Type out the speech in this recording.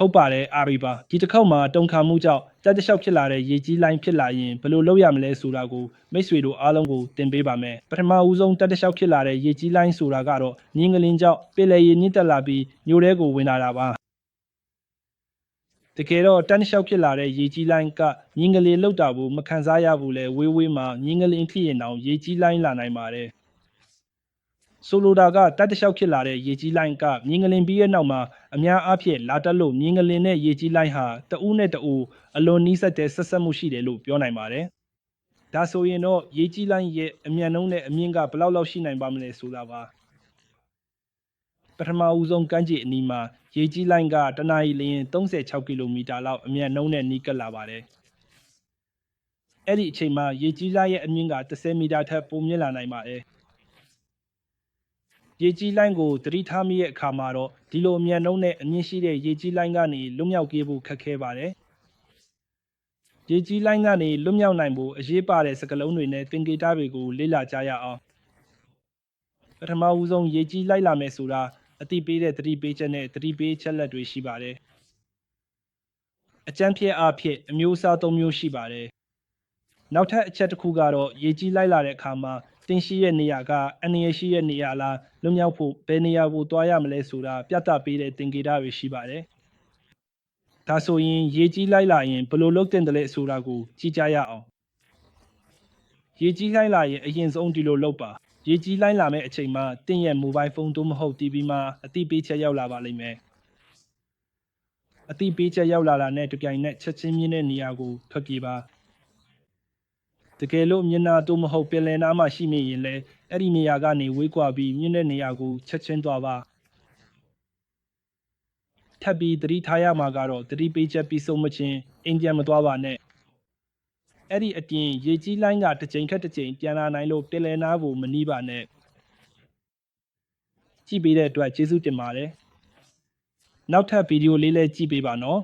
ဟုတ်ပါတယ်အာရီပါဒီတစ်ခေါက်မှာတုံခါမှုကြောင့်တက်တလျှောက်ဖြစ်လာတဲ့ရေကြီးလိုင်းဖြစ်လာရင်ဘယ်လိုလုပ်ရမလဲဆိုတာကိုမိတ်ဆွေတို့အားလုံးကိုသင်ပေးပါမယ်ပထမဦးဆုံးတက်တလျှောက်ဖြစ်လာတဲ့ရေကြီးလိုင်းဆိုတာကတော့မြင်းကလင်းကြောင့်ပင်လယ်ရေမြင့်တက်လာပြီးမြို့ထဲကိုဝင်လာတာပါတကယ်တော့တက်တလျှောက်ဖြစ်လာတဲ့ရေကြီးလိုင်းကမြင်းကလေးလောက်တာကိုမခံစားရဘူးလေဝေးဝေးမှာမြင်းကလင်းဖြစ်ရင်တောင်ရေကြီးလိုင်းလာနိုင်ပါတယ်ဆိုလိုတာကတက်တလျှောက်ဖြစ်လာတဲ့ရေကြီးလိုင်းကမြင်းကလင်းပြီးရဲ့နောက်မှာအများအားဖြင့်လာတက်လို့မြင်းကလင်းနဲ့ရေကြီးလိုင်းဟာတအူးနဲ့တအူးအလွန်နီးစပ်တဲ့ဆက်ဆက်မှုရှိတယ်လို့ပြောနိုင်ပါတယ်။ဒါဆိုရင်တော့ရေကြီးလိုင်းရဲ့အမြန်နှုန်းနဲ့အမြင့်ကဘယ်လောက်ရှိနိုင်ပါမလဲဆိုတာပါ။ပထမဦးဆုံးကမ်းခြေအနီးမှာရေကြီးလိုင်းကတနအီလျင်36ကီလိုမီတာလောက်အမြန်နှုန်းနဲ့နီးကပ်လာပါတယ်။အဲ့ဒီအချိန်မှာရေကြီးလိုင်းရဲ့အမြင့်က10မီတာထက်ပိုမြင့်လာနိုင်ပါတယ်။ရေကြီးလိုင်းကိုသတိထားမိတဲ့အခါမှာတော့ဒီလိုအမြန်နှုန်းနဲ့အမြင့်ရှိတဲ့ရေကြီးလိုင်းကနေလွတ်မြောက်ပြေးဖို့ခက်ခဲပါတယ်။ရေကြီးလိုင်းကနေလွတ်မြောက်နိုင်ဖို့အရေးပါတဲ့စကားလုံးတွေနဲ့သင်္ကေတတွေကိုလေ့လာကြရအောင်။ပထမဦးဆုံးရေကြီးလိုက်လာမယ်ဆိုတာအသိပေးတဲ့သတိပေးချက်နဲ့သတိပေးချက်လက်တွေရှိပါတယ်။အကြမ်းဖျက်အားဖြင့်အမျိုးအစား၃မျိုးရှိပါတယ်။နောက်ထပ်အချက်တစ်ခုကတော့ရေကြီးလိုက်လာတဲ့အခါမှာတင်ရှိရဲ့နေရာကအန္တရာယ်ရှိရဲ့နေရာလားလွတ်မြောက်ဖို့ဘယ်နေရာကိုသွားရမလဲဆိုတာပြသပေးတဲ့သင်္ကေတတွေရှိပါတယ်။ဒါဆိုရင်ရေကြီးလိုက်လာရင်ဘယ်လိုလုပ်တင်တယ်လဲဆိုတာကိုကြည့်ကြရအောင်။ရေကြီးလိုက်လာရင်အရင်ဆုံးဒီလိုလုပ်ပါ။ရေကြီးလိုက်လာမယ့်အချိန်မှာတင့်ရဲ့မိုဘိုင်းဖုန်းသို့မဟုတ် TV မှာအသိပေးချက်ရောက်လာပါလိမ့်မယ်။အသိပေးချက်ရောက်လာတာနဲ့တပြိုင်နက်ချက်ချင်းမြင့်တဲ့နေရာကိုထွက်ပြေးပါ။တကယ်လို့မျက်နှာသို့မဟုတ်ပင်လယ်နားမှာရှိနေရင်လည်းအဲ့ဒီနေရာကနေဝေးကွာပြီးမြင့်တဲ့နေရာကိုချက်ချင်းသွားပါထပ်ပြီးသတိထားရမှာကတော့သတိပေးချက်ပြီးဆုံးမချင်းအိမ်ပြန်မသွားပါနဲ့အဲ့ဒီအပြင်ရေကြီးလိုင်းကတစ်ချိန်ထက်တစ်ချိန်ပြန်လာနိုင်လို့ပင်လယ်နားကိုမနီးပါနဲ့ကြည့်ပေးတဲ့အတွက်ကျေးဇူးတင်ပါတယ်နောက်ထပ်ဗီဒီယိုလေးလည်းကြည့်ပေးပါနော်